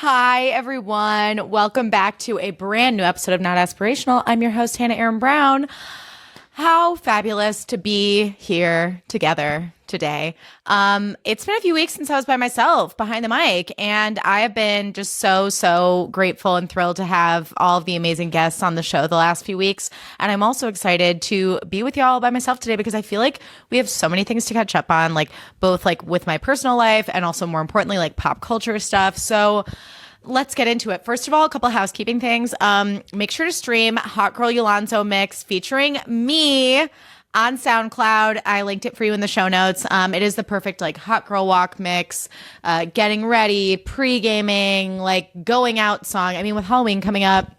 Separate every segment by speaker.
Speaker 1: Hi, everyone. Welcome back to a brand new episode of Not Aspirational. I'm your host, Hannah Aaron Brown. How fabulous to be here together today. It's been a few weeks since I was by myself behind the mic, and I have been just so grateful and thrilled to have all of the amazing guests on the show the last few weeks. And I'm also excited to be with y'all by myself today because I feel like we have so many things to catch up on, like both like with my personal life and also more importantly, like pop culture stuff. So let's get into it. First of all, a couple of housekeeping things. Make sure to stream Hot Girl Yolanzo Mix featuring me on SoundCloud. I linked it for you in the show notes. It is the perfect like hot girl walk mix, getting ready, pre-gaming, like going out song. I mean, with Halloween coming up,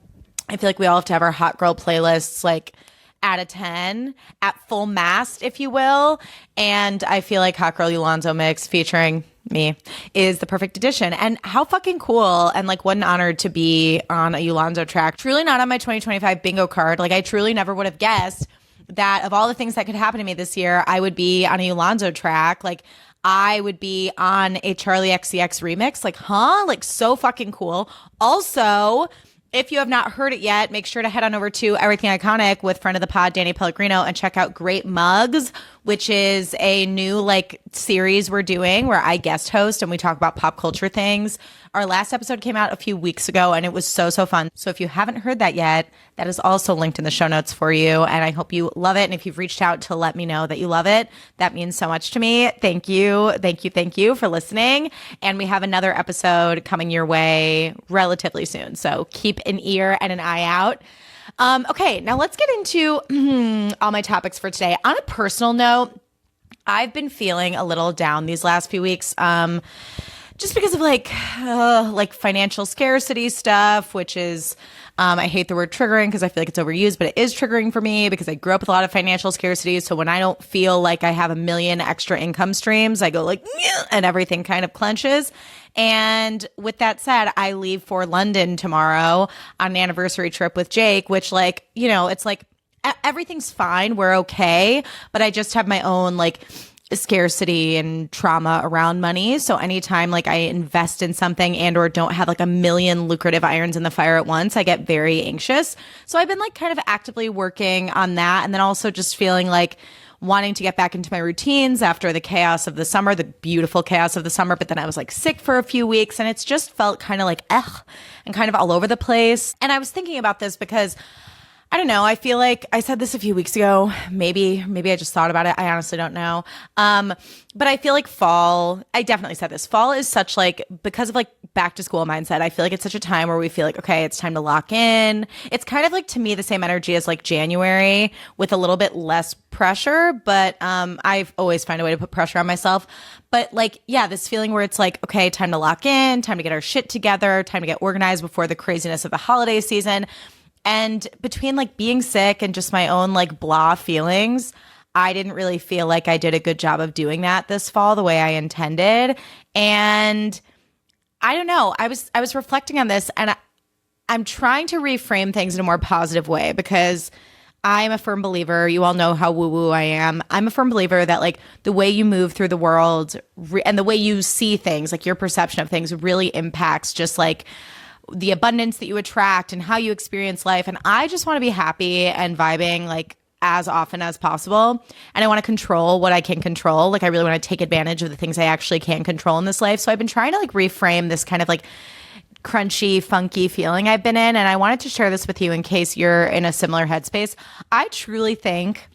Speaker 1: I feel like we all have to have our hot girl playlists like out of 10 at full mast, if you will. And I feel like Hot Girl Yolanzo Mix featuring me is the perfect addition. And how fucking cool and like what an honor to be on a Yolanzo track. Truly not on my 2025 bingo card. Like I truly never would have guessed that of all the things that could happen to me this year, I would be on a Yolanzo track. Like I would be on a Charlie XCX remix. Like, huh? Like so fucking cool. Also, if you have not heard it yet, make sure to head on over to Everything Iconic with friend of the pod, Danny Pellegrino, and check out Great Mugs, which is a new like series we're doing where I guest host and we talk about pop culture things. Our last episode came out a few weeks ago and it was so fun. So if you haven't heard that yet, that is also linked in the show notes for you. And I hope you love it. And if you've reached out to let me know that you love it, that means so much to me. Thank you for listening. And we have another episode coming your way relatively soon. So keep an ear and an eye out. Okay, now let's get into all my topics for today. On a personal note, I've been feeling a little down these last few weeks. Just because of like financial scarcity stuff, which is, I hate the word triggering because I feel like it's overused, but it is triggering for me because I grew up with a lot of financial scarcity. So when I don't feel like I have a million extra income streams, I go like, and everything kind of clenches. And with that said, I leave for London tomorrow on an anniversary trip with Jake, which like, you know, it's like everything's fine. We're okay. But I just have my own like scarcity and trauma around money. So anytime like I invest in something and or don't have like a million lucrative irons in the fire at once, I get very anxious. So I've been like kind of actively working on that. And then also just feeling like wanting to get back into my routines after the chaos of the summer, the beautiful chaos of the summer. But then I was like sick for a few weeks and it's just felt kind of like, and kind of all over the place. And I was thinking about this because I don't know. I feel like I said this a few weeks ago. Maybe I just thought about it. I honestly don't know. But I feel like I definitely said this. Fall is such like, because of like back to school mindset, I feel like it's such a time where we feel like, okay, it's time to lock in. It's kind of like to me the same energy as like January with a little bit less pressure. But I've always found a way to put pressure on myself. But like, yeah, this feeling where it's like, okay, time to lock in, time to get our shit together, time to get organized before the craziness of the holiday season. And between like being sick and just my own like blah feelings, I didn't really feel like I did a good job of doing that this fall the way I intended. And I don't know. I was reflecting on this and I'm trying to reframe things in a more positive way because I'm a firm believer. You all know how woo-woo I am. I'm a firm believer that like the way you move through the world and the way you see things, like your perception of things really impacts just like the abundance that you attract and how you experience life. And I just want to be happy and vibing like as often as possible. And I want to control what I can control. Like I really want to take advantage of the things I actually can control in this life. So I've been trying to like reframe this kind of like crunchy, funky feeling I've been in. And I wanted to share this with you in case you're in a similar headspace. I truly think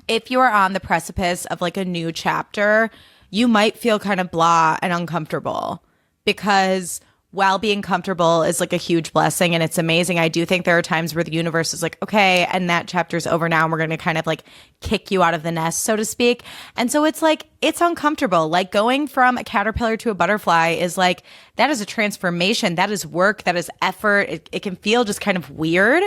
Speaker 1: if you are on the precipice of like a new chapter, you might feel kind of blah and uncomfortable because while being comfortable is like a huge blessing and it's amazing, I do think there are times where the universe is like, okay, and that chapter's over now and we're going to kind of like kick you out of the nest, so to speak. And so it's like, it's uncomfortable. Like going from a caterpillar to a butterfly is like, that is a transformation. That is work. That is effort. It can feel just kind of weird.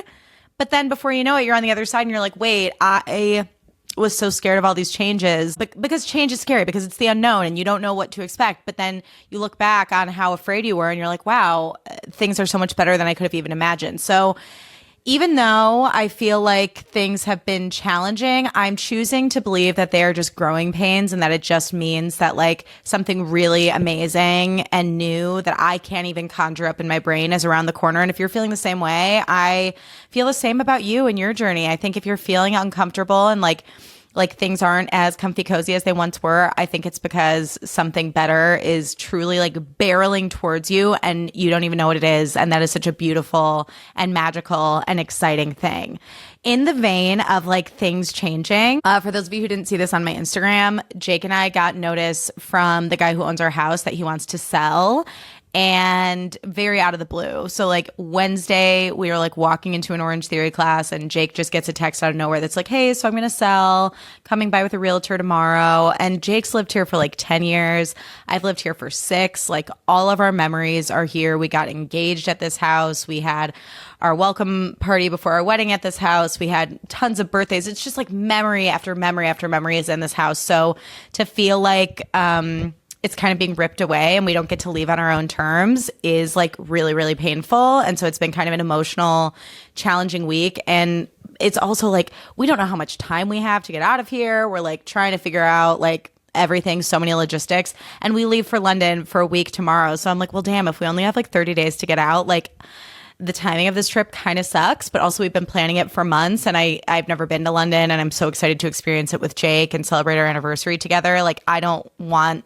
Speaker 1: But then before you know it, you're on the other side and you're like, wait, I was so scared of all these changes, because change is scary because it's the unknown and you don't know what to expect. But then you look back on how afraid you were and you're like, wow, things are so much better than I could have even imagined. So even though I feel like things have been challenging, I'm choosing to believe that they are just growing pains and that it just means that like something really amazing and new that I can't even conjure up in my brain is around the corner. And if you're feeling the same way, I feel the same about you and your journey. I think if you're feeling uncomfortable and like things aren't as comfy cozy as they once were, I think it's because something better is truly like barreling towards you and you don't even know what it is. And that is such a beautiful and magical and exciting thing. In the vein of like things changing, for those of you who didn't see this on my Instagram, Jake and I got notice from the guy who owns our house that he wants to sell. And very out of the blue. So like Wednesday, we were like walking into an Orange Theory class and Jake just gets a text out of nowhere that's like, hey, so I'm going to sell, coming by with a realtor tomorrow. And Jake's lived here for like 10 years. I've lived here for 6. Like all of our memories are here. We got engaged at this house. We had our welcome party before our wedding at this house. We had tons of birthdays. It's just like memory after memory after memory is in this house. So to feel like, it's kind of being ripped away and we don't get to leave on our own terms is like really, really painful. And so it's been kind of an emotional, challenging week. And it's also like, we don't know how much time we have to get out of here. We're like trying to figure out like everything, so many logistics. And we leave for London for a week tomorrow. So I'm like, well, damn, if we only have like 30 days to get out, like the timing of this trip kind of sucks, but also we've been planning it for months and I've never been to London and I'm so excited to experience it with Jake and celebrate our anniversary together. Like I don't want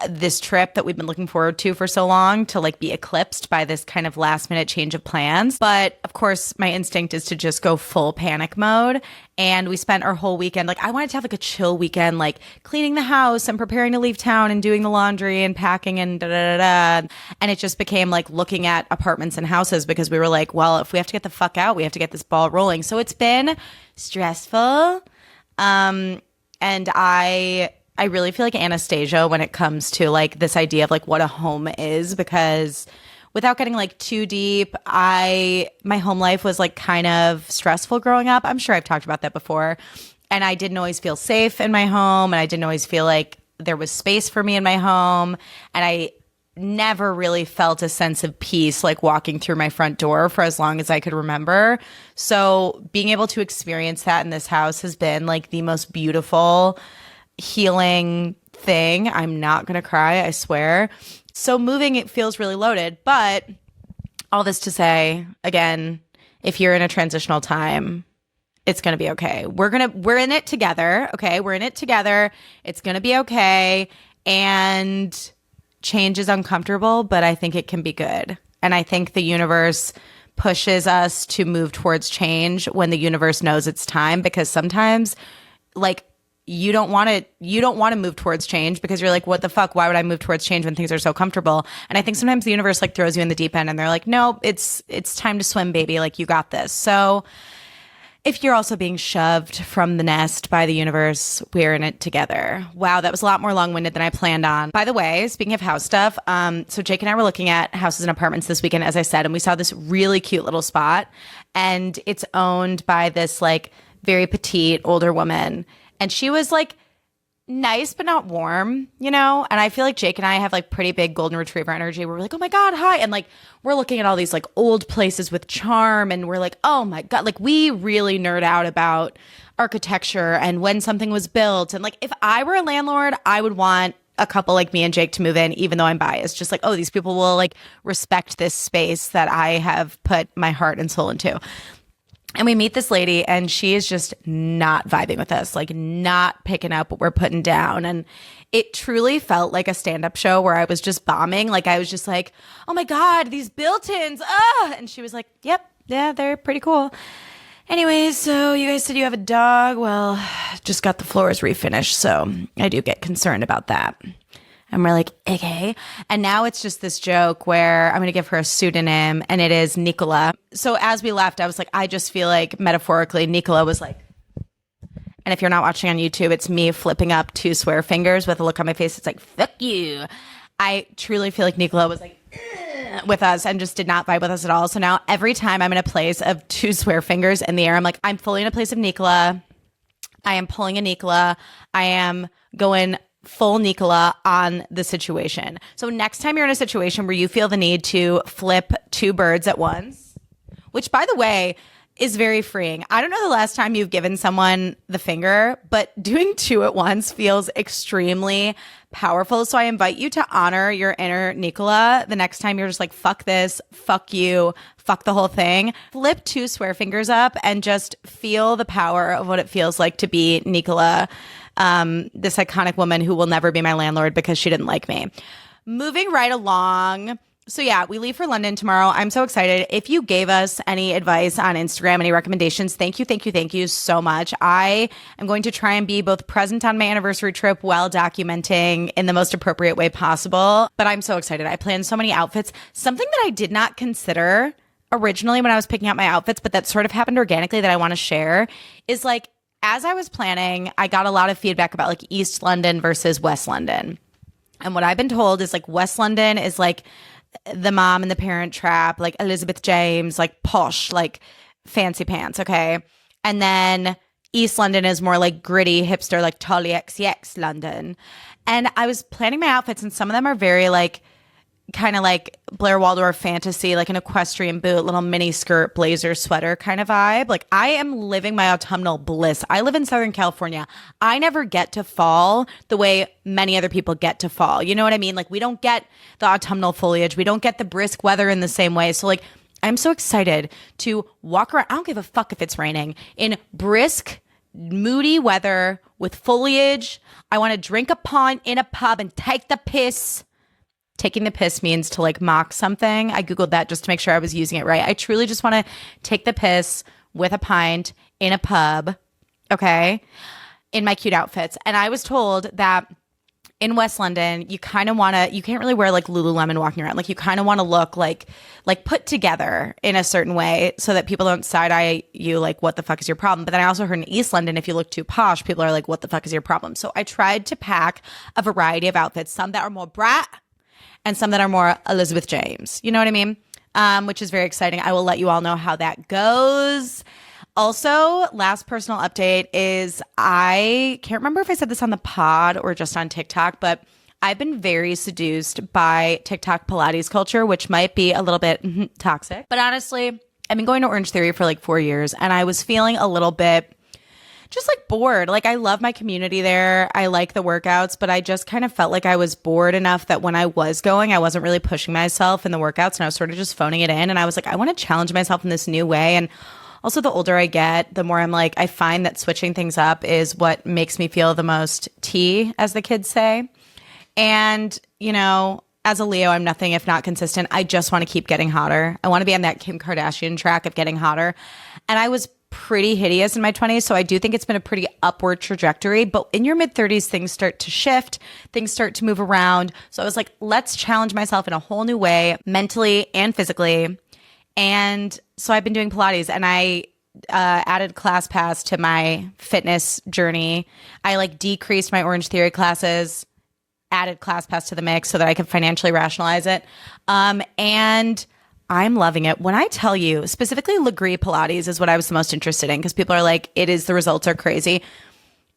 Speaker 1: this trip that we've been looking forward to for so long to like be eclipsed by this kind of last minute change of plans. But of course, my instinct is to just go full panic mode. And we spent our whole weekend, like I wanted to have like a chill weekend, like cleaning the house and preparing to leave town and doing the laundry and packing and da da da da. And it just became like looking at apartments and houses because we were like, well, if we have to get the fuck out, we have to get this ball rolling. So it's been stressful. And I really feel like Anastasia when it comes to like this idea of like what a home is, because without getting like too deep, my home life was like kind of stressful growing up. I'm sure I've talked about that before. And I didn't always feel safe in my home and I didn't always feel like there was space for me in my home. And I never really felt a sense of peace like walking through my front door for as long as I could remember. So being able to experience that in this house has been like the most beautiful healing thing. I'm not going to cry, I swear. So moving, it feels really loaded. But all this to say, again, if you're in a transitional time, it's going to be okay. We're in it together. Okay. We're in it together. It's going to be okay. And change is uncomfortable, but I think it can be good. And I think the universe pushes us to move towards change when the universe knows it's time, because sometimes like you don't want to move towards change because you're like, what the fuck? Why would I move towards change when things are so comfortable? And I think sometimes the universe like throws you in the deep end and they're like, no, it's time to swim, baby. Like you got this. So if you're also being shoved from the nest by the universe, we're in it together. Wow, that was a lot more long-winded than I planned on. By the way, speaking of house stuff, so Jake and I were looking at houses and apartments this weekend, as I said, and we saw this really cute little spot, and it's owned by this like very petite older woman. And she was like nice, but not warm, you know? And I feel like Jake and I have like pretty big golden retriever energy. We're like, oh my God, hi. And like, we're looking at all these like old places with charm. And we're like, oh my God, like we really nerd out about architecture and when something was built. And like, if I were a landlord, I would want a couple like me and Jake to move in, even though I'm biased. Just like, oh, these people will like respect this space that I have put my heart and soul into. And we meet this lady and she is just not vibing with us, like not picking up what we're putting down. And it truly felt like a stand-up show where I was just bombing. Like I was just like, oh my God, these built-ins. And she was like, yep, yeah, they're pretty cool. Anyways, so you guys said you have a dog. Well, just got the floors refinished. So I do get concerned about that. And we're like, okay. And now it's just this joke where I'm going to give her a pseudonym, and it is Nicola. So as we left, I was like, I just feel like metaphorically, Nicola was like, and if you're not watching on YouTube, it's me flipping up 2 swear fingers with a look on my face. It's like, fuck you. I truly feel like Nicola was like, with us and just did not vibe with us at all. So now every time I'm in a place of 2 swear fingers in the air, I'm like, I'm fully in a place of Nicola. I am pulling a Nicola. I am going full Nicola on the situation. So next time you're in a situation where you feel the need to flip 2 birds at once, which by the way is very freeing. I don't know the last time you've given someone the finger, but doing 2 at once feels extremely powerful. So I invite you to honor your inner Nicola the next time you're just like, fuck this, fuck you, fuck the whole thing. Flip 2 swear fingers up and just feel the power of what it feels like to be Nicola, this iconic woman who will never be my landlord because she didn't like me. Moving right along. So yeah, we leave for London tomorrow. I'm so excited. If you gave us any advice on Instagram, any recommendations, thank you so much. I am going to try and be both present on my anniversary trip while documenting in the most appropriate way possible. But I'm so excited. I planned so many outfits. Something that I did not consider originally when I was picking out my outfits, but that sort of happened organically that I want to share is like, as I was planning, I got a lot of feedback about like East London versus West London. And what I've been told is like West London is like the mom and the parent trap, like Elizabeth James, like posh, like fancy pants, okay? And then East London is more like gritty, hipster, like Tolly XCX London. And I was planning my outfits, and some of them are very like, kind of like Blair Waldorf fantasy, like an equestrian boot, little mini skirt, blazer, sweater kind of vibe. Like I am living my autumnal bliss. I live in Southern California. I never get to fall the way many other people get to fall. You know what I mean? Like we don't get the autumnal foliage. We don't get the brisk weather in the same way. So like I'm so excited to walk around. I don't give a fuck if it's raining in brisk, moody weather with foliage. I want to drink a pint in a pub and take the piss. Taking the piss means to like mock something. I Googled that just to make sure I was using it right. I truly just want to take the piss with a pint in a pub, okay, in my cute outfits. And I was told that in West London, you kind of want to, you can't really wear like Lululemon walking around. Like you kind of want to look like put together in a certain way so that people don't side eye you like, what the fuck is your problem? But then I also heard in East London, if you look too posh, people are like, what the fuck is your problem? So I tried to pack a variety of outfits, some that are more brat and some that are more Elizabeth James. You know what I mean? Which is very exciting. I will let you all know how that goes. Also, last personal update is I can't remember if I said this on the pod or just on TikTok, but I've been very seduced by TikTok Pilates culture, which might be a little bit toxic. But honestly, I've been going to Orange Theory for like 4 years, and I was feeling a little bit just like bored. Like I love my community there. I like the workouts, but I just kind of felt like I was bored enough that when I was going, I wasn't really pushing myself in the workouts, and I was sort of just phoning it in. And I was like, I want to challenge myself in this new way. And also the older I get, the more I'm like, I find that switching things up is what makes me feel the most tea, as the kids say. And, you know, as a Leo, I'm nothing if not consistent. I just want to keep getting hotter. I want to be on that Kim Kardashian track of getting hotter. And I was pretty hideous in my 20s, so I do think it's been a pretty upward trajectory. But in your mid-30s, things start to shift, things start to move around. So I was like, let's challenge myself in a whole new way, mentally and physically. And so I've been doing Pilates, and I added ClassPass to my fitness journey. I like decreased my Orange Theory classes, added ClassPass to the mix so that I could financially rationalize it. And I'm loving it. When I tell you, specifically Legree Pilates is what I was the most interested in, because people are like, the results are crazy.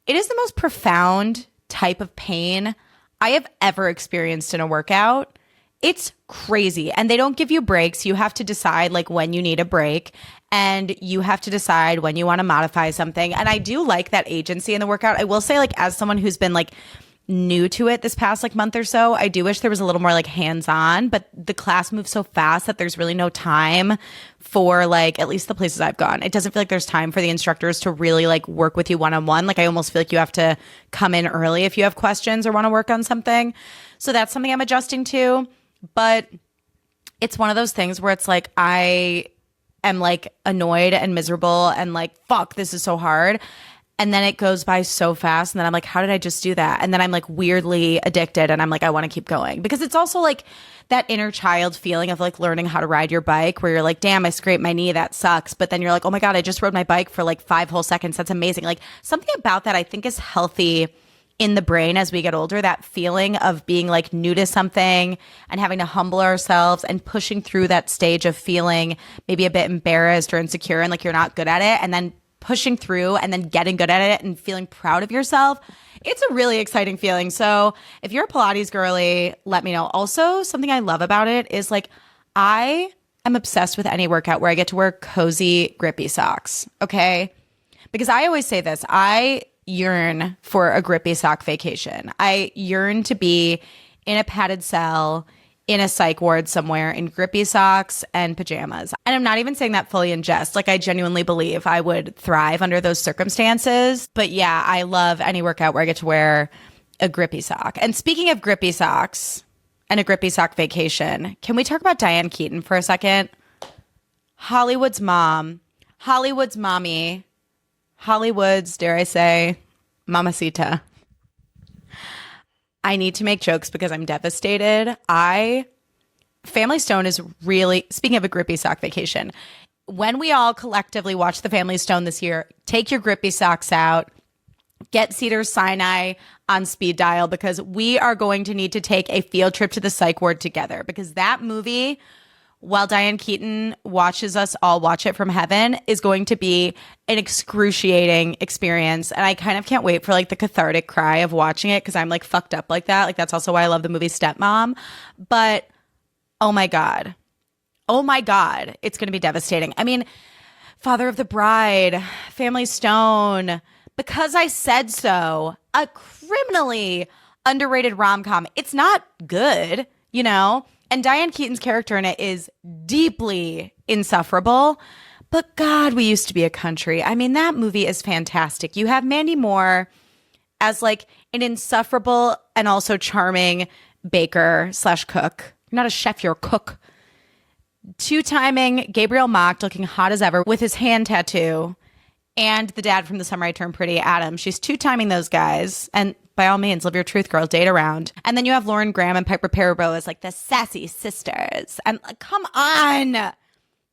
Speaker 1: It is the most profound type of pain I have ever experienced in a workout. It's crazy. And they don't give you breaks. You have to decide like when you need a break, and you have to decide when you want to modify something. And I do like that agency in the workout. I will say, like, as someone who's been like new to it this past like month or so, I do wish there was a little more like hands-on, but the class moves so fast that there's really no time for like, at least the places I've gone, it doesn't feel like there's time for the instructors to really like work with you one-on-one. Like I almost feel like you have to come in early if you have questions or want to work on something. So that's something I'm adjusting to. But it's one of those things where it's like I am like annoyed and miserable and like, fuck, this is so hard. And then it goes by so fast. And then I'm like, how did I just do that? And then I'm like weirdly addicted. And I'm like, I want to keep going. Because it's also like that inner child feeling of like learning how to ride your bike where you're like, damn, I scraped my knee. That sucks. But then you're like, oh my God, I just rode my bike for like 5 whole seconds. That's amazing. Like something about that I think is healthy in the brain as we get older, that feeling of being like new to something and having to humble ourselves and pushing through that stage of feeling maybe a bit embarrassed or insecure and like you're not good at it. And then pushing through and then getting good at it and feeling proud of yourself. It's a really exciting feeling. So if you're a Pilates girly, let me know. Also, something I love about it is like I am obsessed with any workout where I get to wear cozy, grippy socks. Okay. Because I always say this, I yearn for a grippy sock vacation. I yearn to be in a padded cell in a psych ward somewhere in grippy socks and pajamas. And I'm not even saying that fully in jest. Like I genuinely believe I would thrive under those circumstances. But yeah, I love any workout where I get to wear a grippy sock. And speaking of grippy socks and a grippy sock vacation, can we talk about Diane Keaton for a second? Hollywood's mom, Hollywood's mommy, Hollywood's, dare I say, mamacita. I need to make jokes because I'm devastated. Family Stone is really, speaking of a grippy sock vacation, when we all collectively watch the Family Stone this year, take your grippy socks out, get Cedar Sinai on speed dial because we are going to need to take a field trip to the psych ward together because that movie, while Diane Keaton watches us all watch it from heaven, is going to be an excruciating experience. And I kind of can't wait for like the cathartic cry of watching it because I'm like fucked up like that. Like that's also why I love the movie Stepmom. But oh my God, it's going to be devastating. I mean, Father of the Bride, Family Stone, Because I Said So, a criminally underrated rom-com. It's not good, you know? And Diane Keaton's character in it is deeply insufferable. But God, we used to be a country. I mean, that movie is fantastic. You have Mandy Moore as like an insufferable and also charming baker / cook. You're not a chef, you're a cook. 2-timing Gabriel Macht looking hot as ever with his hand tattoo. And the dad from The Summer I Turned Pretty, Adam. She's 2-timing those guys. And by all means, live your truth, girl. Date around. And then you have Lauren Graham and Piper Perabo as like the sassy sisters. And come on.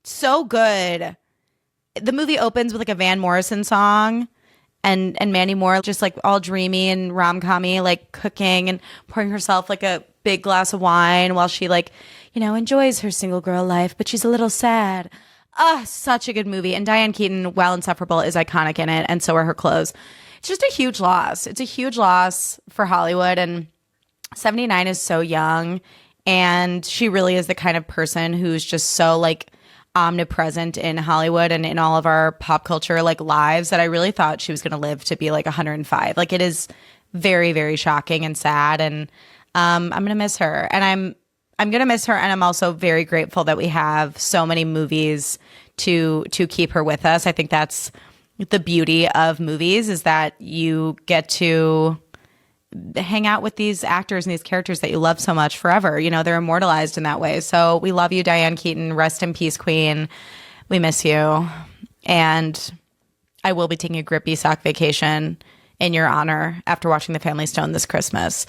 Speaker 1: So good. The movie opens with like a Van Morrison song. And Mandy Moore just like all dreamy and rom-com-y, like cooking and pouring herself like a big glass of wine while she like, you know, enjoys her single girl life, but she's a little sad. Such a good movie. And Diane Keaton, while insufferable, is iconic in it. And so are her clothes. It's just a huge loss. It's a huge loss for Hollywood. And 79 is so young. And she really is the kind of person who's just so like omnipresent in Hollywood and in all of our pop culture like lives that I really thought she was going to live to be like 105. Like it is very, very shocking and sad. And I'm going to miss her. And I'm going to miss her. And I'm also very grateful that we have so many movies to keep her with us. I think that's the beauty of movies is that you get to hang out with these actors and these characters that you love so much forever. You know, they're immortalized in that way. So we love you, Diane Keaton. Rest in peace, Queen. We miss you. And I will be taking a grippy sock vacation in your honor after watching The Family Stone this Christmas.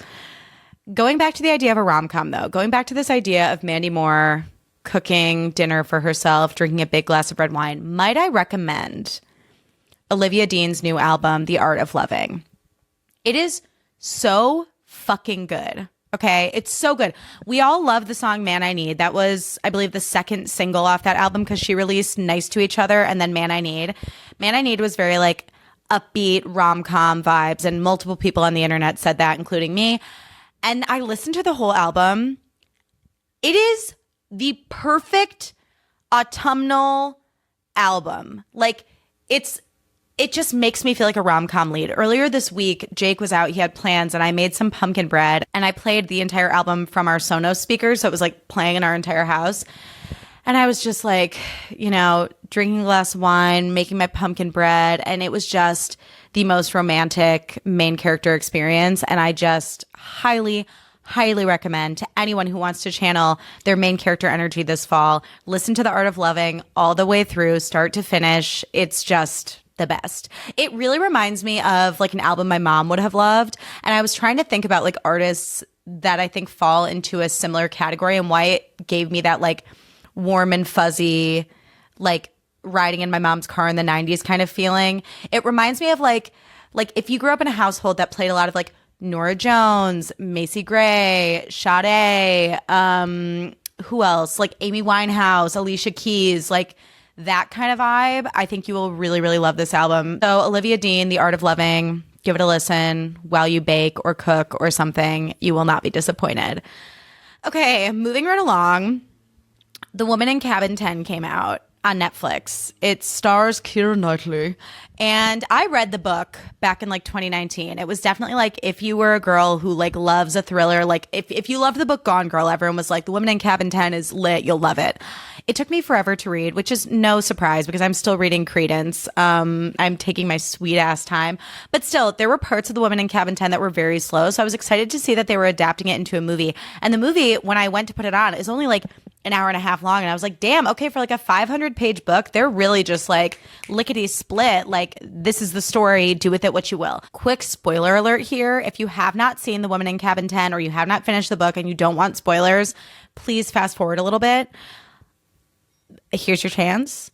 Speaker 1: Going back to the idea of a rom-com, though, going back to this idea of Mandy Moore cooking dinner for herself, drinking a big glass of red wine, might I recommend Olivia Dean's new album, The Art of Loving? It is so fucking good. Okay, it's so good. We all love the song Man I Need. That was, I believe, the second single off that album because she released Nice to Each Other and then Man I Need. Man I Need was very like upbeat rom-com vibes, and multiple people on the internet said that, including me. And I listened to the whole album. It is the perfect autumnal album. Like it just makes me feel like a rom-com lead. Earlier this week, Jake was out. He had plans, and I made some pumpkin bread, and I played the entire album from our Sonos speakers, so it was like playing in our entire house. And I was just like, you know, drinking a glass of wine, making my pumpkin bread, and it was just the most romantic main character experience. And I just highly, highly recommend to anyone who wants to channel their main character energy this fall, listen to The Art of Loving all the way through, start to finish. It's just the best. It really reminds me of like an album my mom would have loved. And I was trying to think about like artists that I think fall into a similar category and why it gave me that like warm and fuzzy, like riding in my mom's car in the 90s kind of feeling. It reminds me of like if you grew up in a household that played a lot of like Norah Jones, Macy Gray, Sade, who else? Like Amy Winehouse, Alicia Keys, like that kind of vibe. I think you will really, really love this album. So Olivia Dean, The Art of Loving, give it a listen while you bake or cook or something. You will not be disappointed. Okay, moving right along. The Woman in Cabin 10 came out on Netflix. It stars Keira Knightley. And I read the book back in like 2019. It was definitely like if you were a girl who like loves a thriller, like if you love the book Gone Girl, everyone was like, The Woman in Cabin 10 is lit. You'll love it. It took me forever to read, which is no surprise because I'm still reading Credence. I'm taking my sweet ass time. But still, there were parts of The Woman in Cabin 10 that were very slow. So I was excited to see that they were adapting it into a movie. And the movie, when I went to put it on, is only like an hour and a half long. And I was like, damn, okay, for like a 500-page book, they're really just like lickety split. Like, this is the story. Do with it what you will. Quick spoiler alert here. If you have not seen The Woman in Cabin 10 or you have not finished the book and you don't want spoilers, please fast forward a little bit. Here's your chance.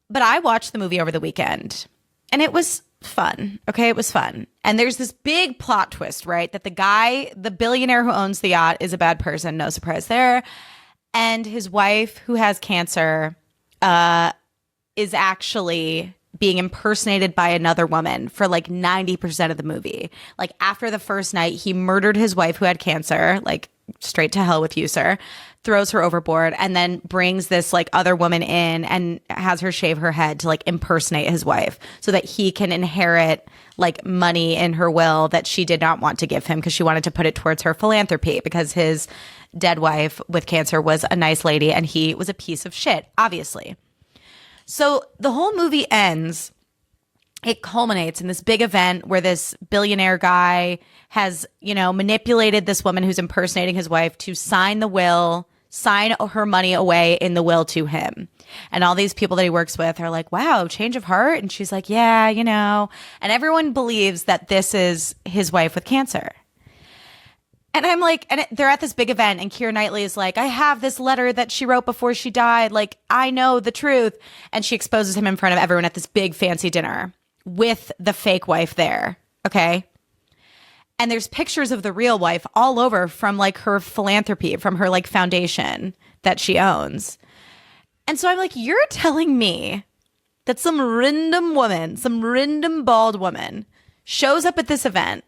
Speaker 1: But I watched the movie over the weekend and it was fun. Okay, it was fun. And there's this big plot twist, right? That the guy, the billionaire who owns the yacht, is a bad person. No surprise there. And his wife, who has cancer, is actually being impersonated by another woman for like 90% of the movie. Like after the first night, he murdered his wife who had cancer, like straight to hell with you, sir, throws her overboard, and then brings this like other woman in and has her shave her head to like impersonate his wife so that he can inherit like money in her will that she did not want to give him because she wanted to put it towards her philanthropy because his dead wife with cancer was a nice lady and he was a piece of shit, obviously. So the whole movie ends, it culminates in this big event where this billionaire guy has, you know, manipulated this woman who's impersonating his wife to sign the will, sign her money away in the will to him. And all these people that he works with are like, wow, change of heart? And she's like, yeah, you know. And everyone believes that this is his wife with cancer. And I'm like, and they're at this big event and Keira Knightley is like, I have this letter that she wrote before she died. Like, I know the truth. And she exposes him in front of everyone at this big fancy dinner with the fake wife there. Okay. And there's pictures of the real wife all over from like her philanthropy, from her like foundation that she owns. And so I'm like, you're telling me that some random woman, some random bald woman shows up at this event,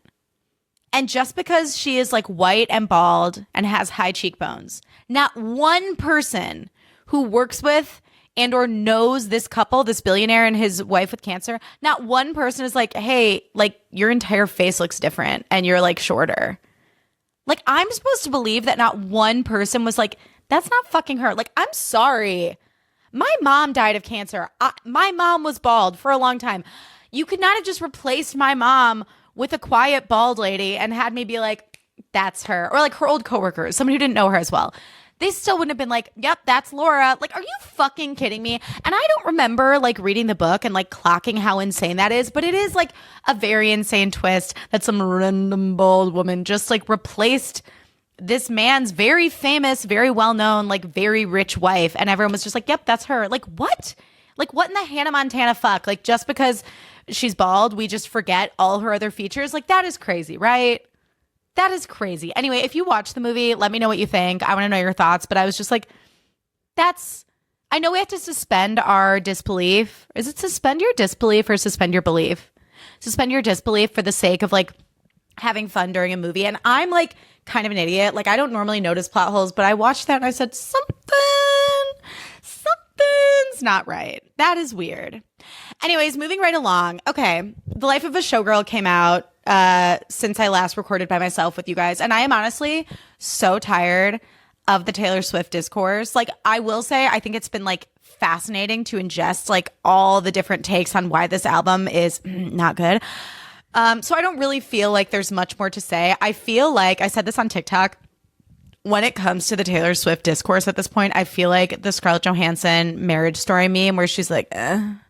Speaker 1: and just because she is like white and bald and has high cheekbones, not one person who works with and or knows this couple, this billionaire and his wife with cancer, not one person is like, hey, like your entire face looks different and you're like shorter. Like I'm supposed to believe that not one person was like, that's not fucking her. Like, I'm sorry. My mom died of cancer. My mom was bald for a long time. You could not have just replaced my mom with a quiet bald lady and had me be like, that's her. Or like her old coworkers, someone who didn't know her as well. They still wouldn't have been like, yep, that's Laura. Like, are you fucking kidding me? And I don't remember like reading the book and like clocking how insane that is, but it is like a very insane twist that some random bald woman just like replaced this man's very famous, very well-known, like very rich wife. And everyone was just like, yep, that's her. Like, what? Like, what in the Hannah Montana fuck? Like, just because she's bald, we just forget all her other features? Like, that is crazy, right? That is crazy. Anyway, if you watch the movie, let me know what you think. I want to know your thoughts. But I was just like, I know we have to suspend our disbelief. Is it suspend your disbelief or suspend your belief? Suspend your disbelief for the sake of like having fun during a movie. And I'm like kind of an idiot. Like, I don't normally notice plot holes, but I watched that and I said, something's not right. That is weird. Anyways, moving right along. Okay. The Life of a Showgirl came out since I last recorded by myself with you guys. And I am honestly so tired of the Taylor Swift discourse. Like, I will say, I think it's been like fascinating to ingest like all the different takes on why this album is not good. So I don't really feel like there's much more to say. I feel like I said this on TikTok. when it comes to the Taylor Swift discourse at this point, I feel like the Scarlett Johansson Marriage Story meme where she's like, and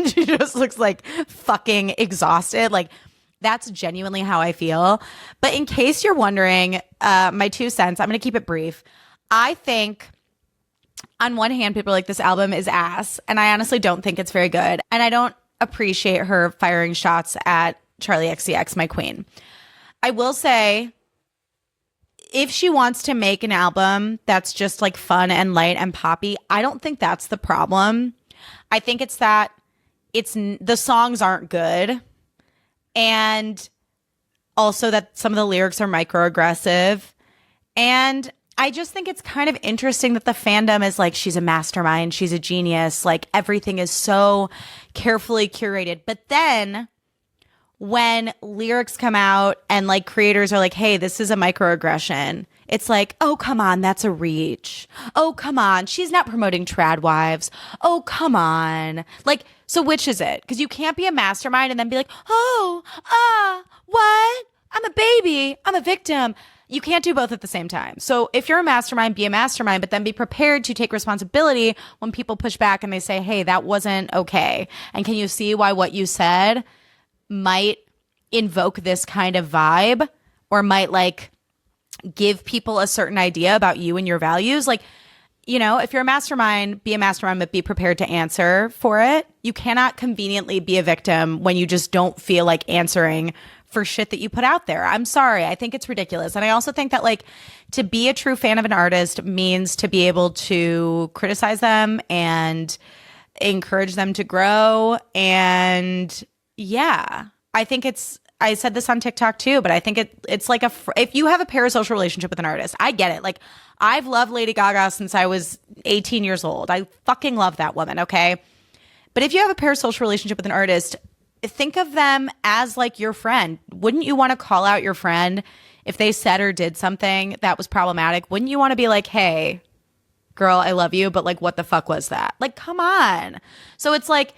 Speaker 1: she just looks like fucking exhausted. Like, that's genuinely how I feel. But in case you're wondering, my 2 cents, I'm going to keep it brief. I think on one hand, people are like, this album is ass. And I honestly don't think it's very good. And I don't appreciate her firing shots at Charlie XCX, my queen. I will say, if she wants to make an album that's just like fun and light and poppy, I don't think that's the problem. I think it's that the songs aren't good, and also that some of the lyrics are microaggressive. And I just think it's kind of interesting that the fandom is like, she's a mastermind, she's a genius, like everything is so carefully curated. But then when lyrics come out and like creators are like, hey, this is a microaggression, it's like, oh, come on, that's a reach. Oh, come on, she's not promoting trad wives. Oh, come on. Like, so which is it? Because you can't be a mastermind and then be like, oh, what? I'm a baby. I'm a victim. You can't do both at the same time. So if you're a mastermind, be a mastermind, but then be prepared to take responsibility when people push back and they say, hey, that wasn't okay. And can you see why what you said might invoke this kind of vibe, or might like give people a certain idea about you and your values? Like, you know, if you're a mastermind, be a mastermind, but be prepared to answer for it. You cannot conveniently be a victim when you just don't feel like answering for shit that you put out there. I'm sorry. I think it's ridiculous. And I also think that like to be a true fan of an artist means to be able to criticize them and encourage them to grow. And yeah, I think I said this on TikTok too, but I think it's like if you have a parasocial relationship with an artist, I get it. Like, I've loved Lady Gaga since I was 18 years old. I fucking love that woman, okay? But if you have a parasocial relationship with an artist, think of them as like your friend. Wouldn't you want to call out your friend if they said or did something that was problematic? Wouldn't you want to be like, hey, girl, I love you, but like, what the fuck was that? Like, come on. So it's like,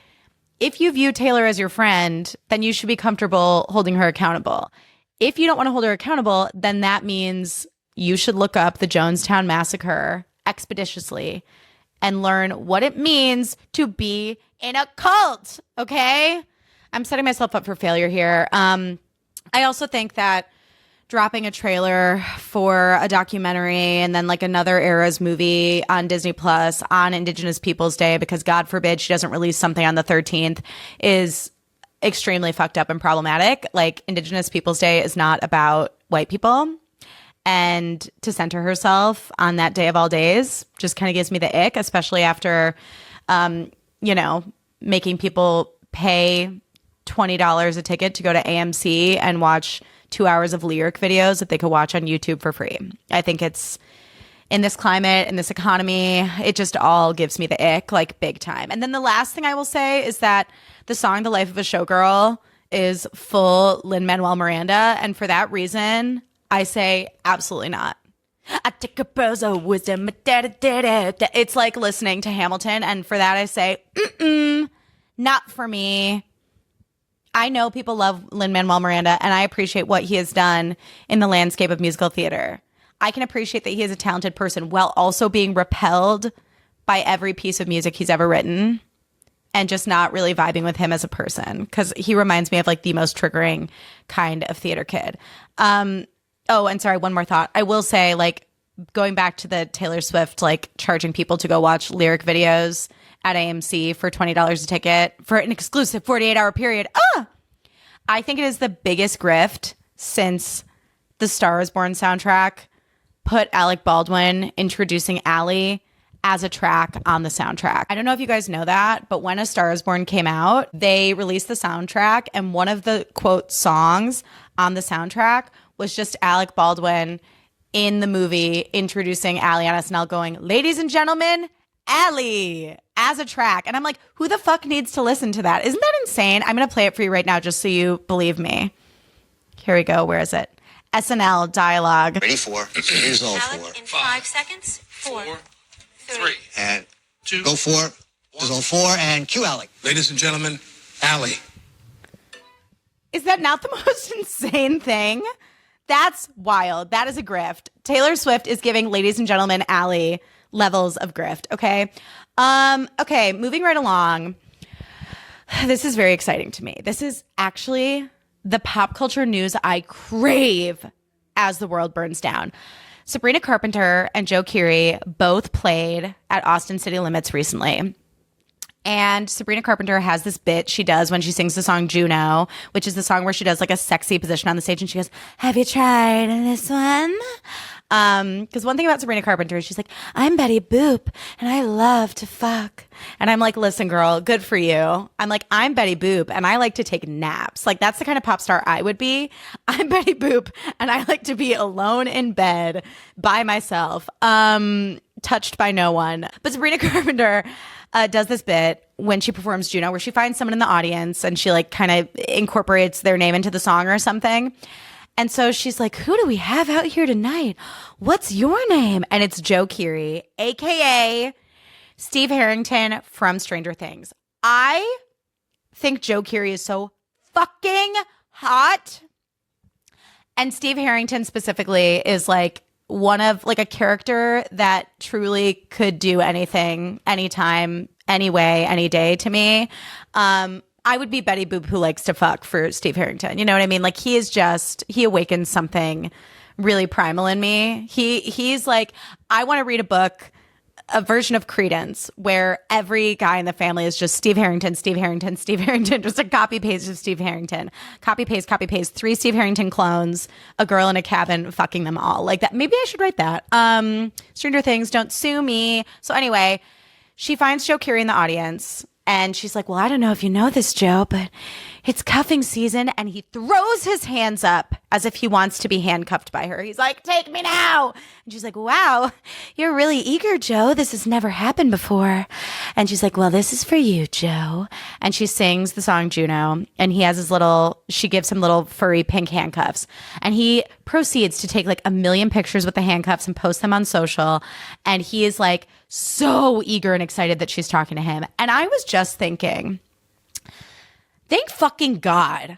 Speaker 1: if you view Taylor as your friend, then you should be comfortable holding her accountable. If you don't want to hold her accountable, then that means you should look up the Jonestown Massacre expeditiously and learn what it means to be in a cult, okay? I'm setting myself up for failure here. I also think that dropping a trailer for a documentary and then like another era's movie on Disney Plus on Indigenous Peoples Day, because God forbid she doesn't release something on the 13th, is extremely fucked up and problematic. Like, Indigenous Peoples Day is not about white people. And to center herself on that day of all days just kind of gives me the ick, especially after, you know, making people pay $20 a ticket to go to AMC and watch 2 hours of lyric videos that they could watch on YouTube for free. I think it's, in this climate, in this economy, it just all gives me the ick, like big time. And then the last thing I will say is that the song The Life of a Showgirl is full Lin-Manuel Miranda. And for that reason, I say absolutely not. I take a pearls of wisdom. It's like listening to Hamilton. And for that, I say, not for me. I know people love Lin-Manuel Miranda, and I appreciate what he has done in the landscape of musical theater. I can appreciate that he is a talented person while also being repelled by every piece of music he's ever written and just not really vibing with him as a person, because he reminds me of like the most triggering kind of theater kid. Oh, and sorry, one more thought. I will say, like, going back to the Taylor Swift, like charging people to go watch lyric videos at AMC for $20 a ticket for an exclusive 48-hour period. I think it is the biggest grift since the Star is Born soundtrack put Alec Baldwin introducing Ally as a track on the soundtrack. I don't know if you guys know that, but when A Star is Born came out, they released the soundtrack, and one of the quote songs on the soundtrack was just Alec Baldwin in the movie introducing Ally on SNL going, "Ladies and gentlemen, Ally," as a track. And I'm like, who the fuck needs to listen to that? Isn't that insane? I'm going to play it for you right now just so you believe me. Here we go. Where is it? SNL dialogue.
Speaker 2: Ready for? Here's all
Speaker 3: Alec,
Speaker 2: four.
Speaker 3: in 5 seconds. Four, three.
Speaker 2: And
Speaker 4: 2.
Speaker 2: go for. Here's all four. And cue Alec.
Speaker 4: Ladies and gentlemen, Ally.
Speaker 1: Is that not the most insane thing? That's wild. That is a grift. Taylor Swift is giving, ladies and gentlemen, Allie levels of grift. Okay. Okay. Moving right along. This is very exciting to me. This is actually the pop culture news I crave as the world burns down. Sabrina Carpenter and Joe Keery both played at Austin City Limits recently. And Sabrina Carpenter has this bit she does when she sings the song Juno, which is the song where she does like a sexy position on the stage and she goes, have you tried this one? Because one thing about Sabrina Carpenter is she's like, I'm Betty Boop and I love to fuck. And I'm like, listen, girl, good for you. I'm like, I'm Betty Boop and I like to take naps. Like, that's the kind of pop star I would be. I'm Betty Boop and I like to be alone in bed by myself, touched by no one. But Sabrina Carpenter does this bit when she performs Juno where she finds someone in the audience and she like kind of incorporates their name into the song or something. And so she's like, who do we have out here tonight? What's your name? And it's Joe Keery, a.k.a. Steve Harrington from Stranger Things. I think Joe Keery is so fucking hot. And Steve Harrington specifically is like one of like a character that truly could do anything, anytime, any way, any day to me. I would be Betty Boop who likes to fuck for Steve Harrington. You know what I mean? Like he awakens something really primal in me. He's like, I want to read a version of Credence where every guy in the family is just Steve Harrington, Steve Harrington, Steve Harrington, just a copy paste of Steve Harrington. Copy paste, 3 Steve Harrington clones, a girl in a cabin fucking them all. Like that. Maybe I should write that. Stranger Things, don't sue me. So anyway, she finds Joe Keery in the audience. And she's like, well, I don't know if you know this, Joe, but it's cuffing season. And he throws his hands up as if he wants to be handcuffed by her. He's like, take me now. And she's like, wow, you're really eager, Joe. This has never happened before. And she's like, well, this is for you, Joe. And she sings the song Juno. And he has she gives him little furry pink handcuffs. And he proceeds to take like 1 million pictures with the handcuffs and post them on social. And he is like so eager and excited that she's talking to him. And I was just thinking, thank fucking God,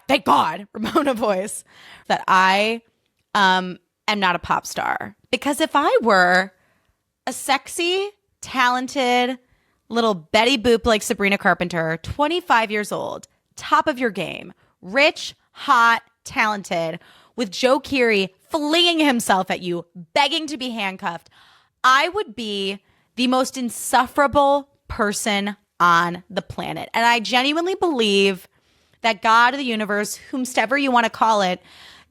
Speaker 1: thank God, Ramona voice, that I am not a pop star. Because if I were a sexy, talented little Betty Boop like Sabrina Carpenter, 25 years old, top of your game, rich, hot, talented, with Joe Keery flinging himself at you, begging to be handcuffed, I would be the most insufferable person on the planet. And I genuinely believe that God of the universe, whomsoever you want to call it,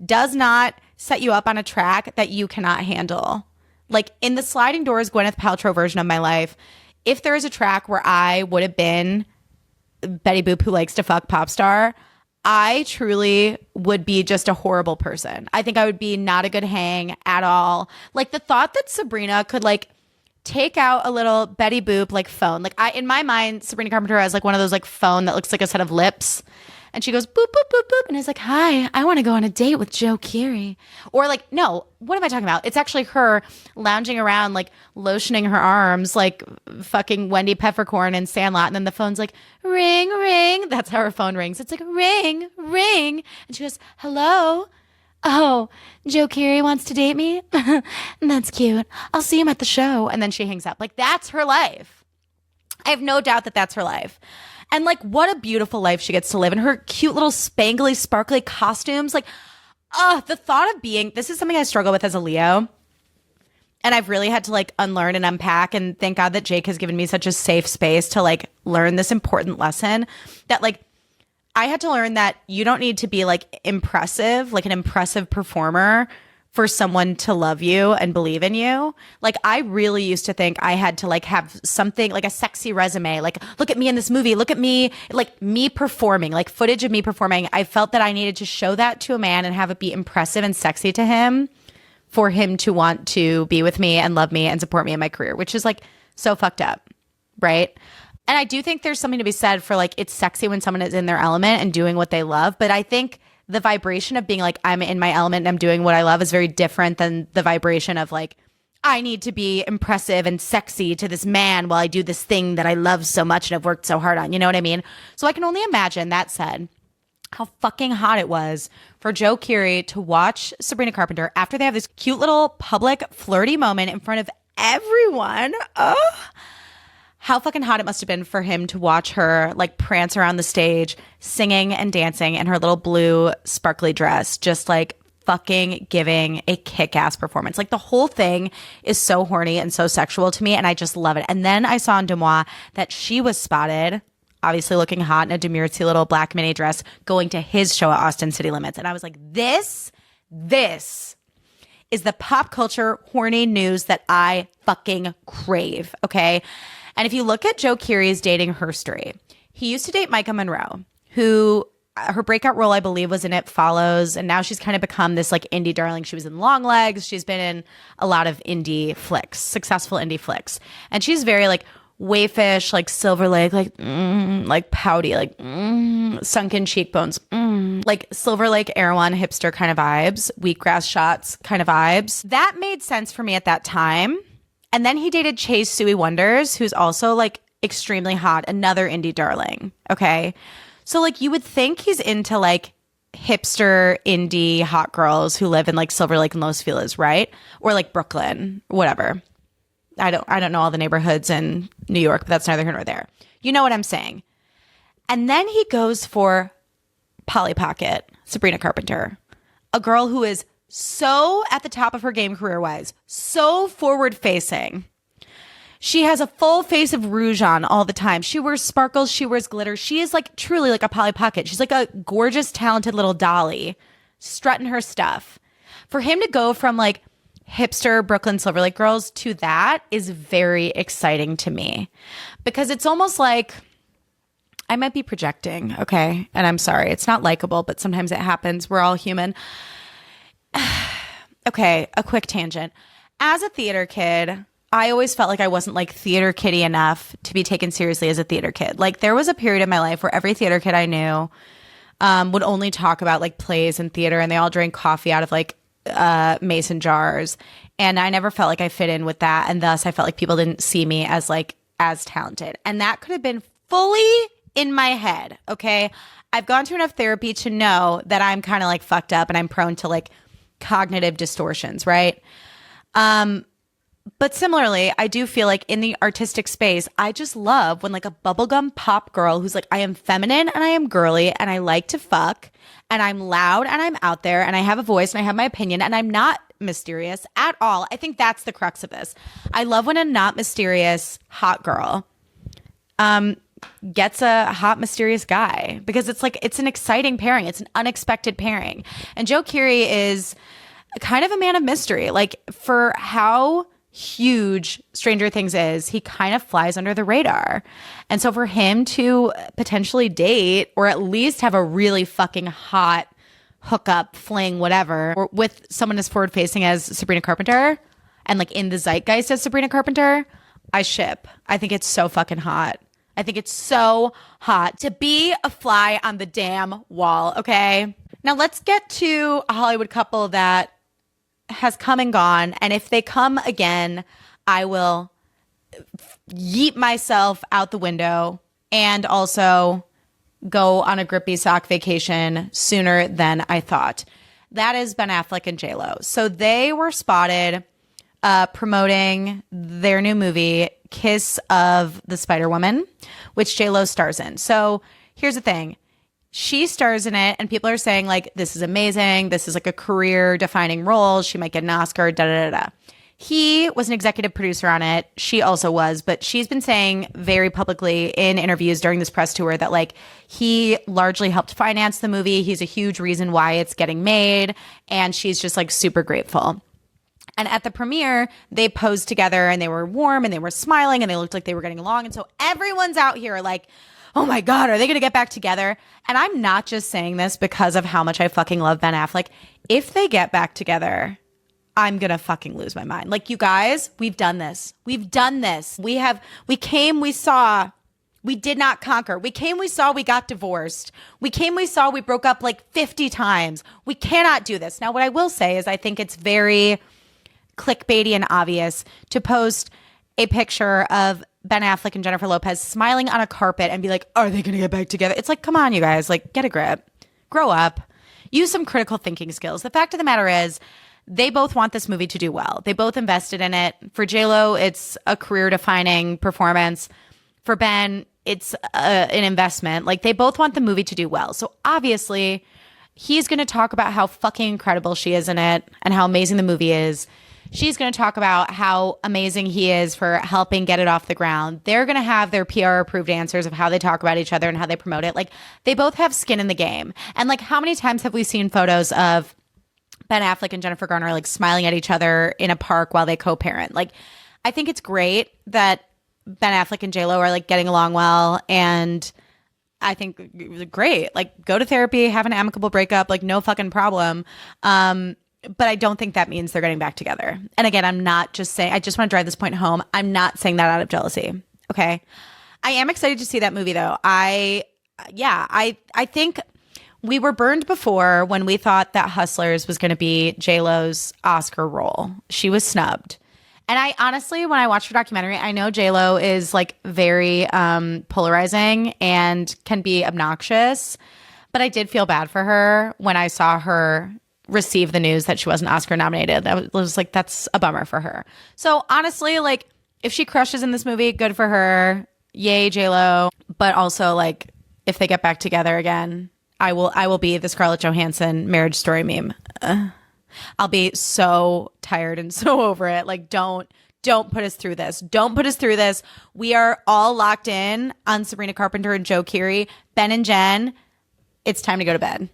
Speaker 1: does not set you up on a track that you cannot handle. Like in the sliding doors Gwyneth Paltrow version of my life, if there is a track where I would have been Betty Boop who likes to fuck pop star, I truly would be just a horrible person. I think I would be not a good hang at all. Like the thought that Sabrina could like take out a little Betty Boop like phone. Like in my mind, Sabrina Carpenter has like one of those like phone that looks like a set of lips. And she goes, boop, boop, boop, boop. And is like, hi, I want to go on a date with Joe Keery. Or like, no, what am I talking about? It's actually her lounging around, like lotioning her arms, like fucking Wendy Peppercorn and Sandlot. And then the phone's like, ring, ring. That's how her phone rings. It's like, ring, ring. And she goes, hello. Oh, Joe Keery wants to date me? That's cute. I'll see him at the show. And then she hangs up. Like, that's her life. I have no doubt that that's her life. And like, what a beautiful life she gets to live in her cute little spangly, sparkly costumes. Like, the thought of this is something I struggle with as a Leo. And I've really had to like unlearn and unpack. And thank God that Jake has given me such a safe space to like learn this important lesson that like, I had to learn that you don't need to be like impressive, like an impressive performer for someone to love you and believe in you. Like I really used to think I had to like have something like a sexy resume, like look at me in this movie, look at me, like me performing, like footage of me performing. I felt that I needed to show that to a man and have it be impressive and sexy to him for him to want to be with me and love me and support me in my career, which is like so fucked up, right? And I do think there's something to be said for like, it's sexy when someone is in their element and doing what they love. But I think the vibration of being like, I'm in my element and I'm doing what I love is very different than the vibration of like, I need to be impressive and sexy to this man while I do this thing that I love so much and have worked so hard on. You know what I mean? So I can only imagine, that said, how fucking hot it was for Joe Keery to watch Sabrina Carpenter after they have this cute little public flirty moment in front of everyone. Oh, how fucking hot it must have been for him to watch her like prance around the stage, singing and dancing in her little blue sparkly dress, just like fucking giving a kick-ass performance. Like the whole thing is so horny and so sexual to me, and I just love it. And then I saw in Demois that she was spotted, obviously looking hot in a demurcy little black mini dress, going to his show at Austin City Limits. And I was like, this is the pop culture horny news that I fucking crave, okay? And if you look at Joe Keery's dating history, he used to date Micah Monroe, who her breakout role, I believe, was in It Follows. And now she's kind of become this like indie darling. She was in Longlegs. She's been in a lot of indie flicks, successful indie flicks. And she's very like wayfish, like Silver Lake, like pouty, like sunken cheekbones, like Silver Lake Erewhon hipster kind of vibes, wheatgrass shots kind of vibes. That made sense for me at that time. And then he dated Chase Suey Wonders, who's also like extremely hot, another indie darling. Okay. So like you would think he's into like hipster indie hot girls who live in like Silver Lake and Los Feliz, right? Or like Brooklyn, whatever. I don't know all the neighborhoods in New York, but that's neither here nor there. You know what I'm saying? And then he goes for Polly Pocket, Sabrina Carpenter, a girl who is so at the top of her game career-wise, so forward-facing. She has a full face of rouge on all the time. She wears sparkles. She wears glitter. She is like truly like a Polly Pocket. She's like a gorgeous, talented little dolly, strutting her stuff. For him to go from like hipster Brooklyn Silver Lake girls to that is very exciting to me, because it's almost like I might be projecting, okay? And I'm sorry. It's not likable, but sometimes it happens. We're all human. Okay, a quick tangent. As a theater kid, I always felt like I wasn't like theater kiddie enough to be taken seriously as a theater kid. Like there was a period in my life where every theater kid I knew would only talk about like plays and theater, and they all drank coffee out of like mason jars. And I never felt like I fit in with that. And thus I felt like people didn't see me as like as talented. And that could have been fully in my head. Okay. I've gone to enough therapy to know that I'm kind of like fucked up and I'm prone to like cognitive distortions. Right. But similarly, I do feel like in the artistic space, I just love when like a bubblegum pop girl who's like, I am feminine and I am girly and I like to fuck and I'm loud and I'm out there and I have a voice and I have my opinion and I'm not mysterious at all. I think that's the crux of this. I love when a not mysterious hot girl gets a hot, mysterious guy, because it's like, it's an exciting pairing. It's an unexpected pairing. And Joe Keery is kind of a man of mystery. Like for how huge Stranger Things is, he kind of flies under the radar. And so for him to potentially date or at least have a really fucking hot hookup, fling, whatever, or with someone as forward facing as Sabrina Carpenter and like in the zeitgeist as Sabrina Carpenter, I ship. I think it's so fucking hot. I think it's so hot to be a fly on the damn wall. Okay. Now let's get to a Hollywood couple that has come and gone. And if they come again, I will yeet myself out the window and also go on a Grippy sock vacation sooner than I thought. That is Ben Affleck and J-Lo. So they were spotted promoting their new movie, Kiss of the Spider-Woman, which J-Lo stars in. So here's the thing. She stars in it and people are saying like, this is amazing. This is like a career defining role. She might get an Oscar, da da da da. He was an executive producer on it. She also was, but she's been saying very publicly in interviews during this press tour that like he largely helped finance the movie. He's a huge reason why it's getting made. And she's just like super grateful. And at the premiere, they posed together and they were warm and they were smiling and they looked like they were getting along. And so everyone's out here like, oh my God, are they going to get back together? And I'm not just saying this because of how much I fucking love Ben Affleck. If they get back together, I'm going to fucking lose my mind. Like, you guys, we've done this. We've done this. We came, we saw, we did not conquer. We came, we saw, we got divorced. We came, we saw, we broke up like 50 times. We cannot do this. Now, what I will say is I think it's very clickbaity and obvious to post a picture of Ben Affleck and Jennifer Lopez smiling on a carpet and be like, are they going to get back together? It's like, come on, you guys, like, get a grip. grow up, use some critical thinking skills. The fact of the matter is, they both want this movie to do well. They both invested in it. For J-Lo, it's a career-defining performance. For Ben, it's an investment. Like, they both want the movie to do well. So obviously, he's going to talk about how fucking incredible she is in it and how amazing the movie is. She's going to talk about how amazing he is for helping get it off the ground. They're going to have their PR-approved answers of how they talk about each other and how they promote it. Like, they both have skin in the game. And, like, how many times have we seen photos of Ben Affleck and Jennifer Garner, like, smiling at each other in a park while they co-parent? Like, I think it's great that Ben Affleck and J-Lo are, like, getting along well, and I think great. Like, go to therapy, have an amicable breakup, like, no fucking problem. But I don't think that means they're getting back together. And again, I'm not just saying, I just want to drive this point home. I'm not saying that out of jealousy. Okay. I am excited to see that movie though. I think we were burned before when we thought that Hustlers was going to be J-Lo's Oscar role. She was snubbed. And I honestly, when I watched her documentary, I know J-Lo is like very polarizing and can be obnoxious, but I did feel bad for her when I saw her receive the news that she wasn't Oscar nominated. That was like, that's a bummer for her. So honestly, like, if she crushes in this movie, good for her. Yay, J-Lo. But also, like, if they get back together again, I will be the Scarlett Johansson Marriage Story meme. I'll be so tired and so over it. Like, don't put us through this. Don't put us through this. We are all locked in on Sabrina Carpenter and Joe Keery. Ben and Jen, it's time to go to bed.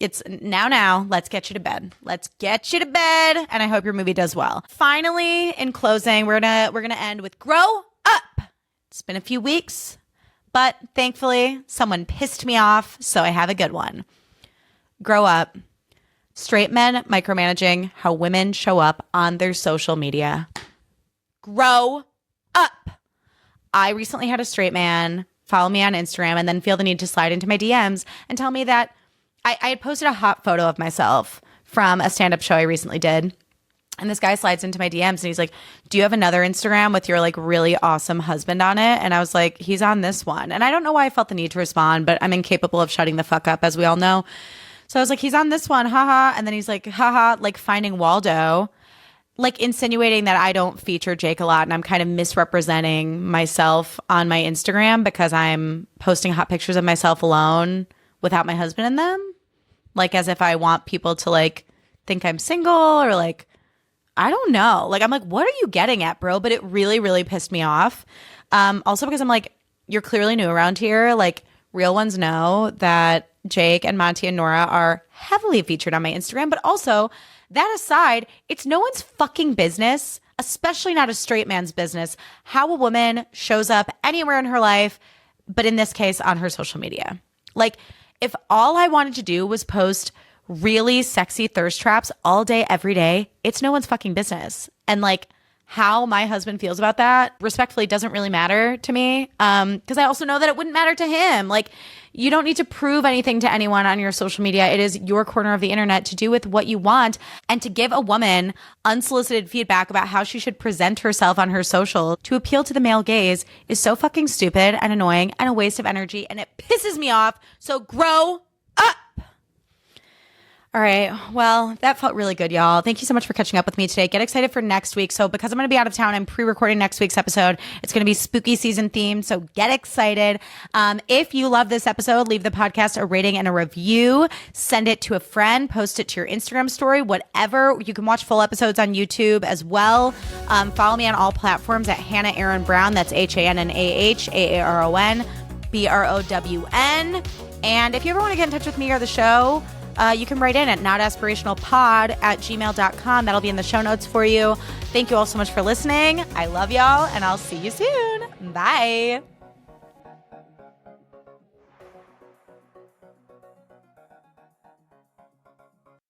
Speaker 1: It's now. Let's get you to bed. Let's get you to bed. And I hope your movie does well. Finally, in closing, we're gonna end with grow up. It's been a few weeks, but thankfully someone pissed me off, so I have a good one. Grow up. Straight men micromanaging how women show up on their social media. Grow up. I recently had a straight man follow me on Instagram and then feel the need to slide into my DMs and tell me that I had posted a hot photo of myself from a stand-up show I recently did. And this guy slides into my DMs and he's like, do you have another Instagram with your like really awesome husband on it? And I was like, he's on this one. And I don't know why I felt the need to respond, but I'm incapable of shutting the fuck up, as we all know. So I was like, he's on this one, haha. And then he's like, haha, like Finding Waldo, like insinuating that I don't feature Jake a lot. And I'm kind of misrepresenting myself on my Instagram because I'm posting hot pictures of myself alone without my husband in them. Like, as if I want people to like think I'm single or like, I don't know. Like, I'm like, what are you getting at, bro? But it really, really pissed me off. Also because I'm like, you're clearly new around here. Like, real ones know that Jake and Monty and Nora are heavily featured on my Instagram. But also, that aside, it's no one's fucking business, especially not a straight man's business, how a woman shows up anywhere in her life, but in this case, on her social media. Like, if all I wanted to do was post really sexy thirst traps all day, every day, it's no one's fucking business. And like, how my husband feels about that, respectfully, doesn't really matter to me. Because I also know that it wouldn't matter to him. Like, you don't need to prove anything to anyone on your social media. It is your corner of the internet to do with what you want. And to give a woman unsolicited feedback about how she should present herself on her social to appeal to the male gaze is so fucking stupid and annoying and a waste of energy. And it pisses me off. So grow up. All right. Well, that felt really good, y'all. Thank you so much for catching up with me today. Get excited for next week. So because I'm going to be out of town, I'm pre-recording next week's episode. It's going to be spooky season themed. So get excited. If you love this episode, leave the podcast a rating and a review. Send it to a friend. Post it to your Instagram story, whatever. You can watch full episodes on YouTube as well. Follow me on all platforms at Hannah Aaron Brown. That's HANNAHAARON BROWN. And if you ever want to get in touch with me or the show, you can write in at notaspirationalpod@gmail.com. That'll be in the show notes for you. Thank you all so much for listening. I love y'all, and I'll see you soon. Bye.